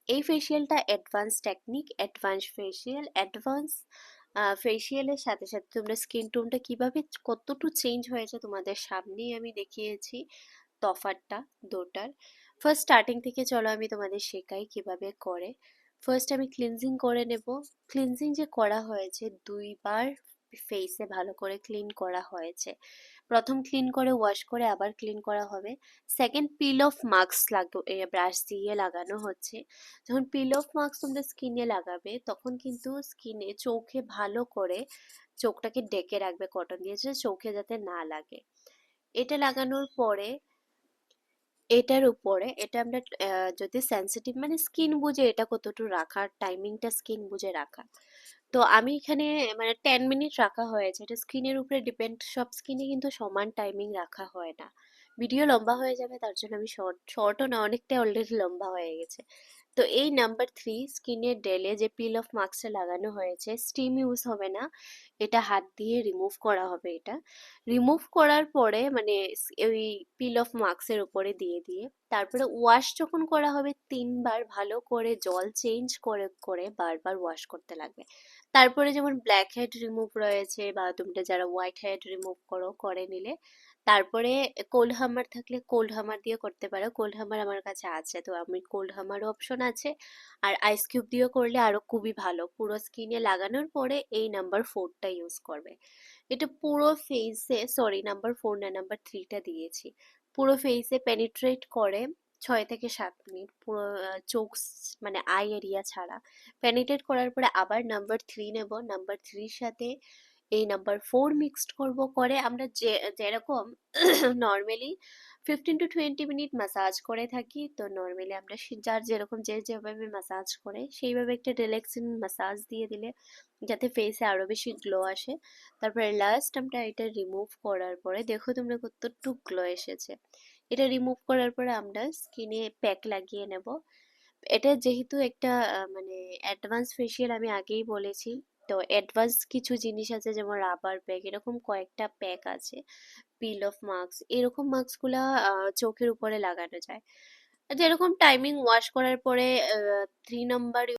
এই ফেসিয়ালটা advance technique, advance facial, advance ফেসিয়ালের সাথে সাথে তোমরা স্কিন টোনটা কিভাবে কতটুকু চেঞ্জ হয়েছে তোমাদের সামনেই আমি দেখিয়েছি তফাৎটা দুটার। ফার্স্ট স্টার্টিং থেকে চলো আমি তোমাদের শেখাই কিভাবে করে। ফার্স্ট আমি ক্লিনজিং করে নেব। ক্লিনজিং যে করা হয়েছে, 2বার ফেসে ভালো করে ক্লিন করা হয়েছে। প্রথম ক্লিন করে ওয়াশ করে আবার ক্লিন করা হবে। Second pin of mask brush দিয়ে লাগানো হচ্ছে। যখন পিল অফ মাস্ক তোমরা স্কিনে লাগাবে তখন কিন্তু স্কিনে চোখে ভালো করে চোখটাকে ডেকে রাখবে কটন দিয়ে, যে চোখে যাতে না লাগে। এটা লাগানোর পরে এটার উপরে এটা আমরা যদি সেনসিটিভ মানে স্কিন বুঝে এটা কতটুকু রাখার টাইমিংটা স্কিন বুঝে রাখা। তো আমি এখানে মানে 10 মিনিট রাখা হয়েছে, এটা স্কিনের উপরে ডিপেন্ড, সব স্কিনে কিন্তু সমান টাইমিং রাখা হয় না। ভিডিও লম্বা হয়ে যাবে তার জন্য আমি শর্টও না, অনেকটা অলরেডি লম্বা হয়ে গেছে। তো এই নাম্বার 3 স্কিনের ডেলে যে পিল অফ মাস্কটা লাগানো হয়েছে, স্টিম ইউজ হবে না, এটা হাত দিয়ে রিমুভ করা হবে। এটা রিমুভ করার পরে মানে ওই পিল অফ মাস্কের উপরে দিয়ে দিয়ে তারপরে ওয়াশ যখন করা হবে 3বার ভালো করে জল চেঞ্জ করে করে বারবার ওয়াশ করতে লাগবে। তারপরে যেমন ব্ল্যাক হেড রিমুভ রয়েছে বা তোমরা যারা হোয়াইট হেড রিমুভ করো করে নিলে, তারপরে কোল্ড হামার থাকলে কোল্ড হামার দিয়ে করতে পারো। কোল্ড হামার আমার কাছে আছে, তো আমি কোল্ড হামারও অপশন আছে। আর আইস কিউব দিয়েও করলে আরো খুবই ভালো। পুরো স্কিনে লাগানোর পরে এই নাম্বার 4টা ইউজ করবে। এটা পুরো ফেসে, সরি নাম্বার 4 না নাম্বার 3টা দিয়েছি, পুরো ফেসে পেনিট্রেট করে 6 থেকে 7 মিনিট পুরো চোখ মানে আই এরিয়া ছাড়া পেনিট্রেট করার পরে আবার নাম্বার 3 নেব। নাম্বার 3-র সাথে এই নাম্বার 4 মিক্সড করব, করে আমরা যে যেরকম নর্মালি 15 to 20 মিনিট ম্যাসাজ করে থাকি, তো নর্মালি আমরা যার যেরকম যে যেভাবে ম্যাসাজ করে সেইভাবে একটা রিল্যাক্সিং ম্যাসাজ দিয়ে দিলে যাতে ফেসে আরো বেশি গ্লো আসে। তারপরে লাস্ট আমরা এটা রিমুভ করার পরে দেখো তোমরা কতটুকু গ্লো এসেছে। এটা রিমুভ করার পরে আমরা স্কিনে প্যাক লাগিয়ে নেব। এটা যেহেতু একটা মানে অ্যাডভান্স ফেসিয়াল, আমি আগেই বলেছি, তো অ্যাডভান্স কিছু জিনিস আছে যেমন রাবার প্যাক, এরকম কয়েকটা প্যাক আছে। পিল অফ মাস্ক, এরকম মাস্কগুলা চোখের উপরে লাগানো যায়। যেরকম টাইমিং ওয়াশ করার পরে 3 নাম্বার